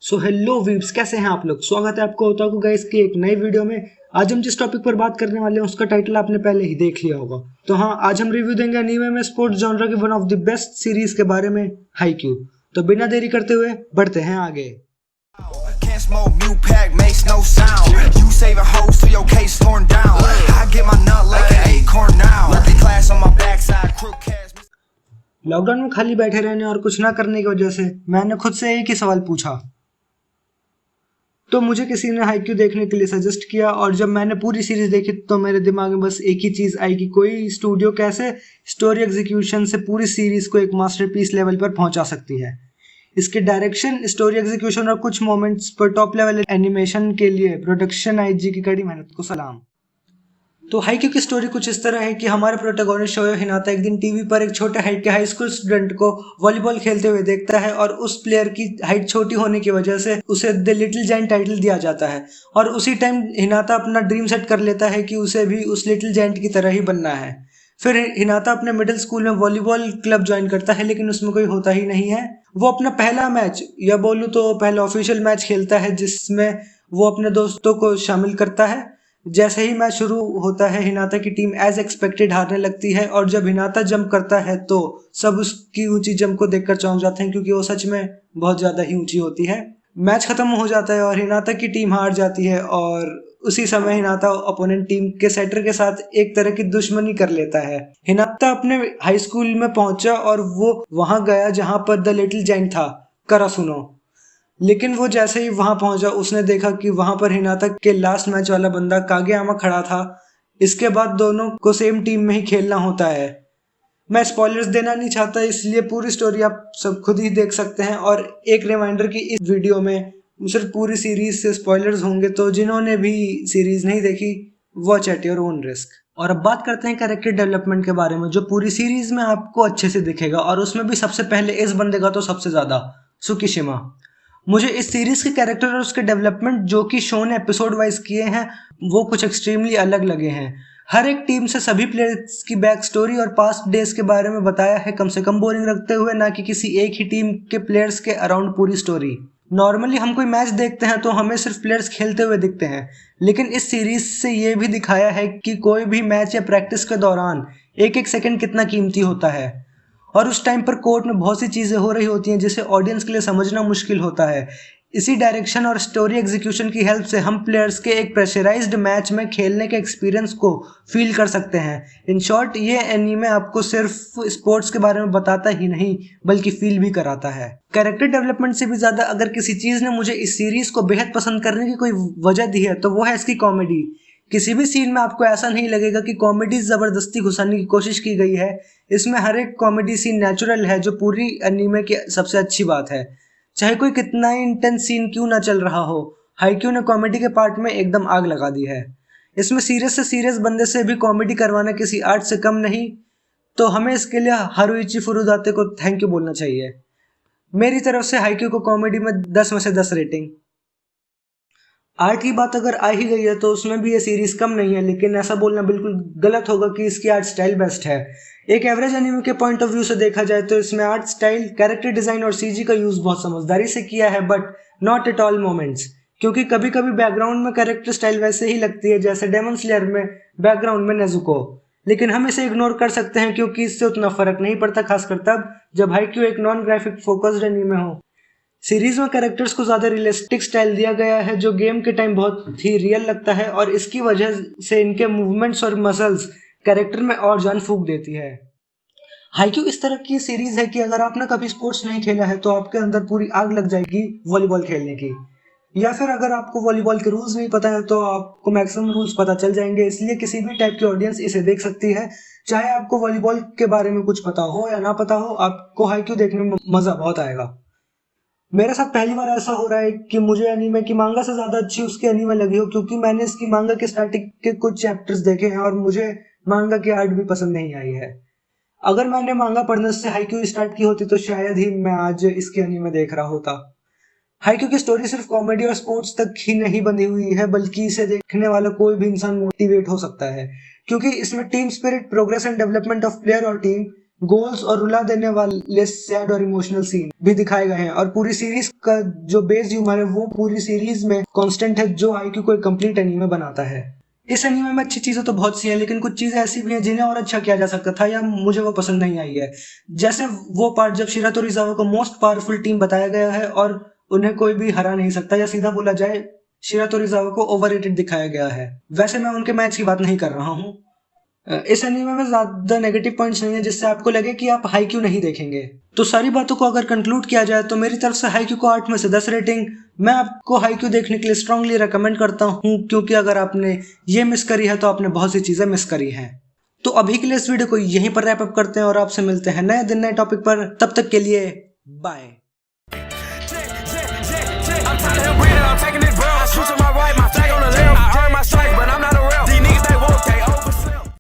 So hello weeb's, कैसे हैं आप लोग। स्वागत है आपको ओताकू गाइस की एक नई वीडियो में। आज हम जिस टॉपिक पर बात करने वाले हैं उसका टाइटल आपने पहले ही देख लिया होगा। तो हाँ, आज हम रिव्यू देंगे एनीमे में स्पोर्ट्स जॉनर की one of the best series के बारे में, हाइक्यू। तो बिना देरी करते हुए बढ़ते हैं आगे। लॉकडाउन में खाली बैठे रहने और कुछ ना करने की वजह से मैंने खुद से एक ही सवाल पूछा, तो मुझे किसी ने हाइक्यू देखने के लिए सजेस्ट किया। और जब मैंने पूरी सीरीज देखी तो मेरे दिमाग में बस एक ही चीज़ आई कि कोई स्टूडियो कैसे स्टोरी एग्जीक्यूशन से पूरी सीरीज को एक मास्टरपीस लेवल पर पहुंचा सकती है। इसके डायरेक्शन, स्टोरी एग्जीक्यूशन और कुछ मोमेंट्स पर टॉप लेवल एनिमेशन के लिए प्रोडक्शन आईजी की कड़ी मेहनत को सलाम। तो हाइक्यू की स्टोरी कुछ इस तरह है कि हमारे प्रोटैगनिस्ट शोयो हिनाता एक दिन टीवी पर एक छोटे हाइट के हाई स्कूल स्टूडेंट को वॉलीबॉल खेलते हुए देखता है और उस प्लेयर की हाइट छोटी होने की वजह से उसे द लिटिल जायंट टाइटल दिया जाता है। और उसी टाइम हिनाता अपना ड्रीम सेट कर लेता है कि उसे भी उस लिटिल जायंट की तरह ही बनना है। फिर हिनाता अपने मिडिल स्कूल में वॉलीबॉल क्लब ज्वाइन करता है, लेकिन उसमें कोई होता ही नहीं है। वो अपना पहला मैच, या बोलूँ तो पहला ऑफिशियल मैच खेलता है जिसमें वो अपने दोस्तों को शामिल करता है। जैसे ही मैच शुरू होता है हिनाता की टीम एज एक्सपेक्टेड हारने लगती है, और जब हिनाता जंप करता है तो सब उसकी ऊंची जंप को देखकर चौंक जाते हैं, क्योंकि वो सच में बहुत ज़्यादा ही ऊंची होती है। मैच खत्म हो जाता है और हिनाता की टीम हार जाती है, और उसी समय हिनाता अपोनेंट टीम के सेटर के साथ एक तरह की दुश्मनी कर लेता है। हिनाता अपने हाई स्कूल में पहुंचा और वो वहां गया जहां पर द लिटिल जायंट था, करासुनो। लेकिन वो जैसे ही वहां पहुंचा उसने देखा कि वहां पर हिनाता के लास्ट मैच वाला बंदा कागेयामा खड़ा था। इसके बाद दोनों को सेम टीम में ही खेलना होता है। मैं स्पॉयलर्स देना नहीं चाहता, इसलिए पूरी स्टोरी आप सब खुद ही देख सकते हैं। और एक रिमाइंडर कि इस वीडियो में सिर्फ पूरी सीरीज से स्पॉयलर्स होंगे, तो जिन्होंने भी सीरीज नहीं देखी watch at your own risk. और अब बात करते हैं कैरेक्टर डेवलपमेंट के बारे में, जो पूरी सीरीज में आपको अच्छे से दिखेगा, और उसमें भी सबसे पहले इस बंदे का तो सबसे ज्यादा, सुकीशिमा। मुझे इस सीरीज के कैरेक्टर और उसके डेवलपमेंट जो कि शो ने एपिसोड वाइज किए हैं वो कुछ एक्सट्रीमली अलग लगे हैं। हर एक टीम से सभी प्लेयर्स की बैक स्टोरी और पास्ट डेज के बारे में बताया है, कम से कम बोरिंग रखते हुए, ना कि किसी एक ही टीम के प्लेयर्स के अराउंड पूरी स्टोरी। नॉर्मली हम कोई मैच देखते हैं तो हमें सिर्फ प्लेयर्स खेलते हुए दिखते हैं, लेकिन इस सीरीज से ये भी दिखाया है कि कोई भी मैच या प्रैक्टिस के दौरान एक एक सेकंड कितना कीमती होता है। और उस टाइम पर कोर्ट में बहुत सी चीज़ें हो रही होती हैं जिसे ऑडियंस के लिए समझना मुश्किल होता है। इसी डायरेक्शन और स्टोरी एग्जीक्यूशन की हेल्प से हम प्लेयर्स के एक प्रेशराइज्ड मैच में खेलने के एक्सपीरियंस को फील कर सकते हैं। इन शॉर्ट, ये एनीमे आपको सिर्फ स्पोर्ट्स के बारे में बताता ही नहीं बल्कि फील भी कराता है। कैरेक्टर डेवलपमेंट से भी ज़्यादा अगर किसी चीज़ ने मुझे इस सीरीज़ को बेहद पसंद करने की कोई वजह दी है तो वो है इसकी कॉमेडी। किसी भी सीन में आपको ऐसा नहीं लगेगा कि कॉमेडी जबरदस्ती घुसाने की कोशिश की गई है। इसमें हर एक कॉमेडी सीन नेचुरल है, जो पूरी एनीमे की सबसे अच्छी बात है। चाहे कोई कितना ही इंटेंस सीन क्यों ना चल रहा हो, हाइक्यू ने कॉमेडी के पार्ट में एकदम आग लगा दी है। इसमें सीरियस से सीरियस बंदे से भी कॉमेडी करवाना किसी आर्ट से कम नहीं, तो हमें इसके लिए हारुइची फुरुदाते को थैंक यू बोलना चाहिए। मेरी तरफ से हाइक्यू को कॉमेडी में 10 में से 10 रेटिंग। आर्ट की बात अगर आ ही गई है तो उसमें भी ये सीरीज कम नहीं है, लेकिन ऐसा बोलना बिल्कुल गलत होगा कि इसकी आर्ट स्टाइल बेस्ट है। एक एवरेज एनीमे के पॉइंट ऑफ व्यू से देखा जाए तो इसमें आर्ट स्टाइल, कैरेक्टर डिजाइन और सीजी का यूज बहुत समझदारी से किया है, but not at all moments. क्योंकि कभी कभी बैकग्राउंड में कैरेक्टर स्टाइल वैसे ही लगती है जैसे डेमन स्लेयर में बैकग्राउंड में नेजुको, लेकिन हम इसे इग्नोर कर सकते हैं क्योंकि इससे उतना फर्क नहीं पड़ता, खासकर तब जब हाइक्यू एक नॉन ग्राफिक फोकस्ड एनीमे हो। सीरीज में कैरेक्टर्स को ज्यादा रियलिस्टिक स्टाइल दिया गया है जो गेम के टाइम बहुत ही रियल लगता है, और इसकी वजह से इनके मूवमेंट्स और मसल्स कैरेक्टर में और जान फूंक देती है। हाइक्यू इस तरह की सीरीज है कि अगर आपने कभी स्पोर्ट्स नहीं खेला है तो आपके अंदर पूरी आग लग जाएगी वॉलीबॉल खेलने की, या फिर अगर आपको वॉलीबॉल के रूल्स नहीं पता है तो आपको मैक्सिमम रूल्स पता चल जाएंगे। इसलिए किसी भी टाइप की ऑडियंस इसे देख सकती है, चाहे आपको वॉलीबॉल के बारे में कुछ पता हो या ना पता हो, आपको हाइक्यू देखने में मजा बहुत आएगा। मेरे साथ पहली बार ऐसा हो रहा है कि मुझे एनीमे की मांगा से ज्यादा अच्छी उसकी एनीमे लगी हो, क्योंकि मैंने इसकी मांगा के स्टार्टिंग के कुछ चैप्टर्स देखे हैं और मुझे मांगा की आर्ट भी पसंद नहीं आई है। अगर मैंने मांगा पढ़ने से हाइक्यू स्टार्ट की होती तो शायद ही मैं आज इसकी एनीमे देख रहा होता। हाइक्यू की स्टोरी सिर्फ कॉमेडी और स्पोर्ट्स तक ही नहीं बंधी हुई है, बल्कि इसे देखने वाला कोई भी इंसान मोटिवेट हो सकता है, क्योंकि इसमें team spirit, progress and development of player और टीम, गोल्स और रुला देने वाले सैड और इमोशनल सीन भी दिखाए गए हैं। और पूरी सीरीज का जो बेस ह्यूमर है वो पूरी सीरीज में कांस्टेंट है, जो आईक्यू को एक कंप्लीट एनीमे बनाता है। इस एनीमे में अच्छी चीजें तो बहुत सी हैं, लेकिन कुछ चीजें ऐसी भी हैं जिन्हें और अच्छा किया जा सकता था या मुझे वो पसंद नहीं आई है। जैसे वो पार्ट जब शिरा तोरीजावा को मोस्ट पावरफुल टीम बताया गया है और उन्हें कोई भी हरा नहीं सकता, या सीधा बोला जाए शिरा तोरीजावा को ओवररेटेड दिखाया गया है। वैसे मैं उनके मैच की बात नहीं कर रहा हूँ। इस एनीमे में ज्यादा नेगेटिव पॉइंट्स नहीं है जिससे आपको लगे कि आप हाईक्यू नहीं देखेंगे। तो सारी बातों को अगर कंक्लूड किया जाए तो मेरी तरफ से हाईक्यू को 8 में से 10 रेटिंग। मैं आपको हाईक्यू देखने के लिए स्ट्रांगली रेकमेंड करता हूँ, क्योंकि अगर आपने ये मिस करी है तो आपने बहुत सी चीजें मिस करी हैं। तो अभी के लिए इस वीडियो को यहीं पर रैप अप करते हैं और आपसे मिलते हैं नए दिन नए टॉपिक पर। तब तक के लिए बाय।